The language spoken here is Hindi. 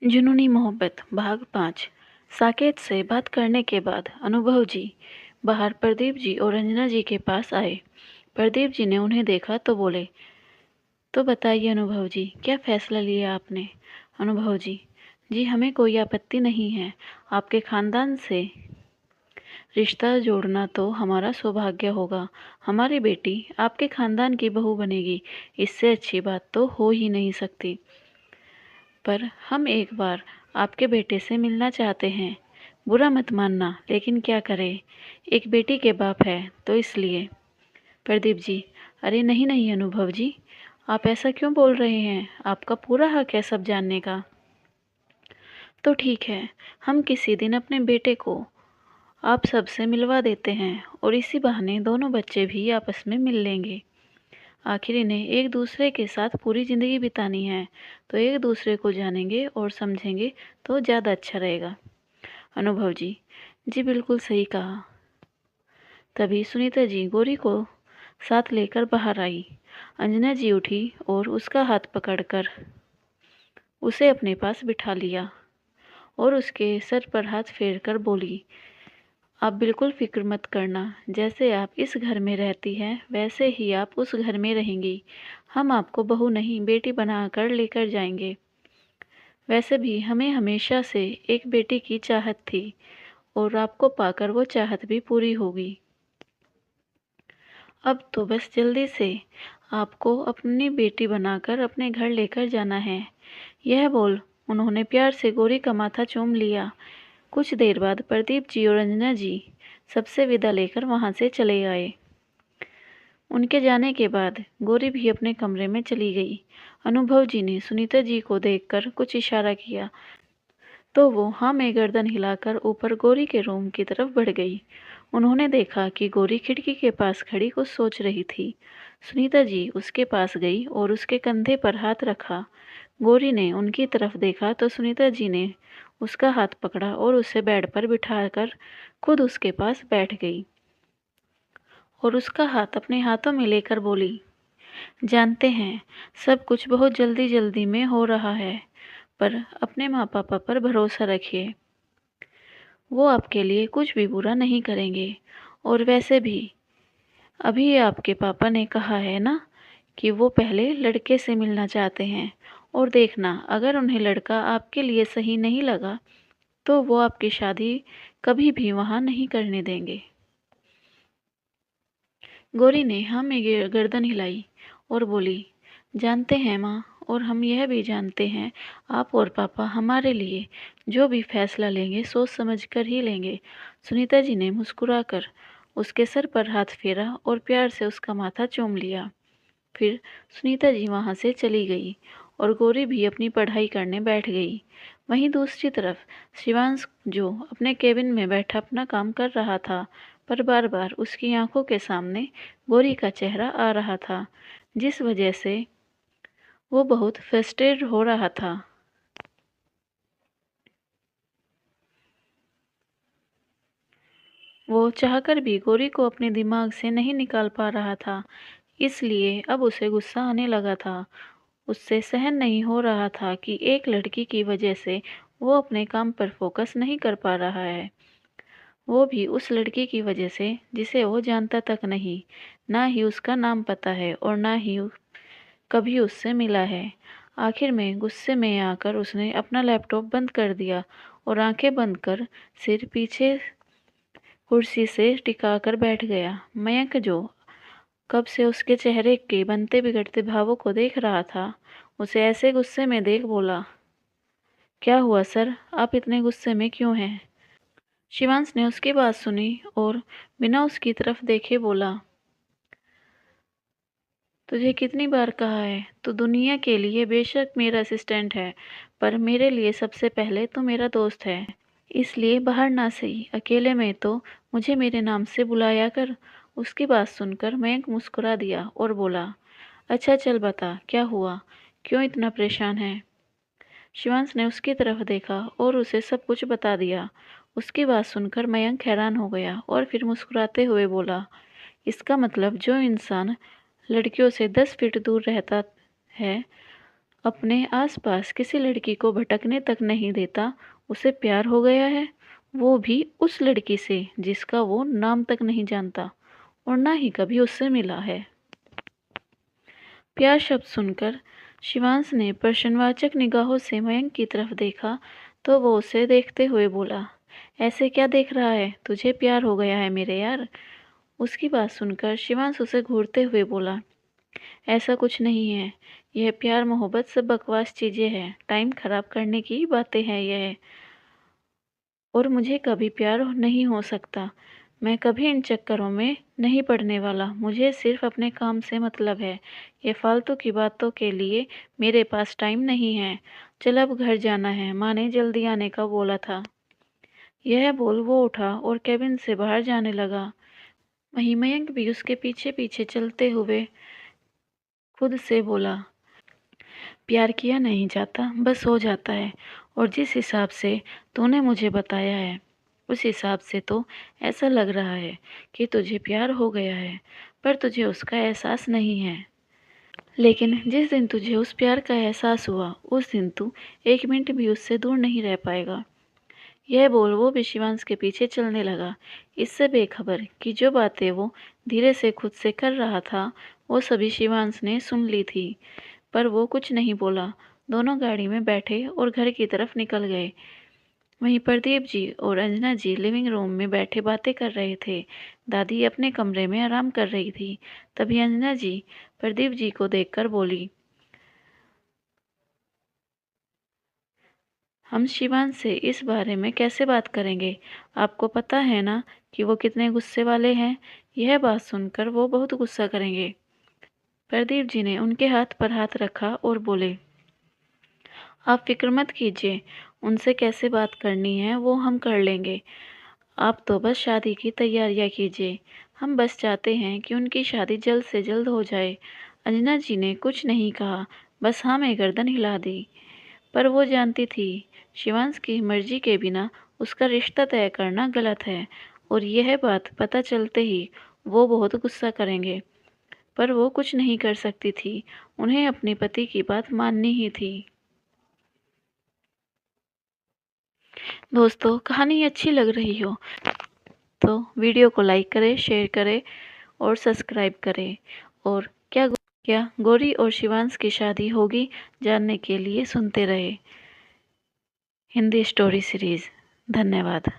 जुनूनी मोहब्बत भाग 5। साकेत से बात करने के बाद अनुभव जी बाहर प्रदीप जी और रंजना जी के पास आए। प्रदीप जी ने उन्हें देखा तो बोले, तो बताइए अनुभव जी, क्या फैसला लिया आपने? अनुभव जी, जी हमें कोई आपत्ति नहीं है। आपके खानदान से रिश्ता जोड़ना तो हमारा सौभाग्य होगा। हमारी बेटी आपके खानदान की बहू बनेगी, इससे अच्छी बात तो हो ही नहीं सकती। पर हम एक बार आपके बेटे से मिलना चाहते हैं। बुरा मत मानना, लेकिन क्या करें, एक बेटी के बाप है तो इसलिए। प्रदीप जी, अरे नहीं नहीं अनुभव जी, आप ऐसा क्यों बोल रहे हैं? आपका पूरा हक है सब जानने का। तो ठीक है, हम किसी दिन अपने बेटे को आप सबसे मिलवा देते हैं और इसी बहाने दोनों बच्चे भी आपस में मिल लेंगे। आखिर इन्हें एक दूसरे के साथ पूरी ज़िंदगी बितानी है, तो एक दूसरे को जानेंगे और समझेंगे तो ज़्यादा अच्छा रहेगा। अनुभव जी, जी बिल्कुल सही कहा। तभी सुनीता जी गौरी को साथ लेकर बाहर आई। अंजना जी उठी और उसका हाथ पकड़कर उसे अपने पास बिठा लिया और उसके सर पर हाथ फेरकर बोली, आप बिल्कुल फ़िक्र मत करना, जैसे आप इस घर में रहती हैं वैसे ही आप उस घर में रहेंगी। हम आपको बहू नहीं बेटी बनाकर लेकर जाएंगे। वैसे भी हमें हमेशा से एक बेटी की चाहत थी और आपको पाकर वो चाहत भी पूरी होगी। अब तो बस जल्दी से आपको अपनी बेटी बनाकर अपने घर लेकर जाना है। यह बोल उन्होंने प्यार से गौरी का माथा चूम लिया। कुछ देर बाद प्रदीप जी और अंजना जी सबसे विदा लेकर वहाँ से चले आए। उनके जाने के बाद गौरी भी अपने कमरे में चली गई। अनुभव जी ने सुनीता जी को देखकर कुछ इशारा किया तो वो हाँ में गर्दन हिलाकर ऊपर गौरी के रूम की तरफ बढ़ गई। उन्होंने देखा कि गौरी खिड़की के पास खड़ी कुछ सोच रही थी। सुनीता जी उसके पास गई और उसके कंधे पर हाथ रखा। गौरी ने उनकी तरफ देखा तो सुनीता जी ने उसका हाथ पकड़ा और उसे बेड पर बिठाकर खुद उसके पास बैठ गई और उसका हाथ अपने हाथों में लेकर बोली, जानते हैं सब कुछ बहुत जल्दी जल्दी में हो रहा है, पर अपने माँ पापा पर भरोसा रखिए, वो आपके लिए कुछ भी बुरा नहीं करेंगे। और वैसे भी अभी आपके पापा ने कहा है ना कि वो पहले लड़के से मिलना चाहते हैं, और देखना अगर उन्हें लड़का आपके लिए सही नहीं लगा तो वो आपकी शादी कभी भी वहाँ नहीं करने देंगे। गौरी ने हाँ में गर्दन हिलाई और बोली, जानते हैं माँ, और हम यह भी जानते हैं आप और पापा हमारे लिए जो भी फैसला लेंगे सोच समझ कर ही लेंगे। सुनीता जी ने मुस्कुराकर उसके सर पर हाथ फेरा और प्यार से उसका माथा चूम लिया। फिर सुनीता जी वहाँ से चली गई और गौरी भी अपनी पढ़ाई करने बैठ गई। वहीं दूसरी तरफ शिवांश जो अपने केबिन में बैठा अपना काम कर रहा था, पर बार बार उसकी आंखों के सामने गौरी का चेहरा आ रहा था, जिस वजह से वो बहुत फ्रस्ट्रेटेड हो रहा था। वो चाहकर भी गौरी को अपने दिमाग से नहीं निकाल पा रहा था, इसलिए अब उसे गुस्सा आने लगा था। उससे सहन नहीं हो रहा था कि एक लड़की की वजह से वो अपने काम पर फोकस नहीं कर पा रहा है, वो भी उस लड़की की वजह से जिसे वो जानता तक नहीं, ना ही उसका नाम पता है और ना ही कभी उससे मिला है। आखिर में गुस्से में आकर उसने अपना लैपटॉप बंद कर दिया और आंखें बंद कर सिर पीछे कुर्सी से टिकाकर बैठ गया। मयंक जो कब से उसके चेहरे के बनते बिगड़ते भावों को देख रहा था, उसे ऐसे गुस्से में देख बोला, क्या हुआ सर, आप इतने गुस्से में क्यों हैं? शिवांश ने उसकी बात सुनी और बिना उसकी तरफ देखे बोला, तुझे कितनी बार कहा है, तू दुनिया के लिए बेशक मेरा असिस्टेंट है, पर मेरे लिए सबसे पहले तो मेरा दोस्त है। इसलिए बाहर ना सही, अकेले में तो मुझे मेरे नाम से बुलाया कर। उसकी बात सुनकर मयंक मुस्कुरा दिया और बोला, अच्छा चल बता क्या हुआ, क्यों इतना परेशान है? शिवांश ने उसकी तरफ देखा और उसे सब कुछ बता दिया। उसकी बात सुनकर मयंक हैरान हो गया और फिर मुस्कुराते हुए बोला, इसका मतलब जो इंसान लड़कियों से 10 फीट दूर रहता है अपने आसपास किसी लड़की को भटकने तक नहीं देता, उसे प्यार हो गया है, वो भी उस लड़की से जिसका वो नाम तक नहीं जानता और ना ही कभी उससे मिला है। प्यार शब्द सुनकर शिवांश ने प्रश्नवाचक निगाहों से मयंक की तरफ देखा तो वो उसे देखते हुए बोला, ऐसे क्या देख रहा है, तुझे प्यार हो गया है मेरे यार। उसकी बात सुनकर शिवांश उसे घूरते हुए बोला, ऐसा कुछ नहीं है, यह प्यार मोहब्बत सब बकवास चीज़ें हैं, टाइम खराब करने की बातें हैं यह, और मुझे कभी प्यार नहीं हो सकता। मैं कभी इन चक्करों में नहीं पड़ने वाला, मुझे सिर्फ अपने काम से मतलब है। ये फालतू की बातों के लिए मेरे पास टाइम नहीं है। चल अब घर जाना है, माँ ने जल्दी आने का बोला था। यह बोल वो उठा और केबिन से बाहर जाने लगा। वहीं मयंक भी उसके पीछे पीछे चलते हुए खुद से बोला, प्यार किया नहीं जाता, बस हो जाता है। और जिस हिसाब से तूने मुझे बताया है, उस हिसाब से तो ऐसा लग रहा है कि तुझे प्यार हो गया है, पर तुझे उसका एहसास नहीं है। लेकिन जिस दिन तुझे उस प्यार का एहसास हुआ, उस दिन तू एक मिनट भी उससे दूर नहीं रह पाएगा। यह बोल वो भी शिवांश के पीछे चलने लगा, इससे बेखबर कि जो बातें वो धीरे से खुद से कर रहा था, वो सभी शिवांश ने सुन ली थी। पर वो कुछ नहीं बोला। दोनों गाड़ी में बैठे और घर की तरफ निकल गए। वहीं प्रदीप जी और अंजना जी लिविंग रूम में बैठे बातें कर रहे थे। दादी अपने कमरे में आराम कर रही थी। तभी अंजना जी प्रदीप जी को देखकर बोली, हम शिवांश से इस बारे में कैसे बात करेंगे? आपको पता है ना कि वो कितने गुस्से वाले हैं। यह बात सुनकर वो बहुत गुस्सा करेंगे। प्रदीप जी ने उनके हाथ पर हाथ रखा और बोले, आप फिक्र मत कीजिए, उनसे कैसे बात करनी है वो हम कर लेंगे। आप तो बस शादी की तैयारियां कीजिए। हम बस चाहते हैं कि उनकी शादी जल्द से जल्द हो जाए। अंजना जी ने कुछ नहीं कहा, बस हाँ में गर्दन हिला दी। पर वो जानती थी, शिवांश की मर्जी के बिना उसका रिश्ता तय करना गलत है और यह बात पता चलते ही वो बहुत गुस्सा करेंगे। पर वो कुछ नहीं कर सकती थी, उन्हें अपने पति की बात माननी ही थी। दोस्तों, कहानी अच्छी लग रही हो तो वीडियो को लाइक करें, शेयर करें और सब्सक्राइब करें। और क्या गौरी और शिवांश की शादी होगी जानने के लिए सुनते रहे हिंदी स्टोरी सीरीज़। धन्यवाद।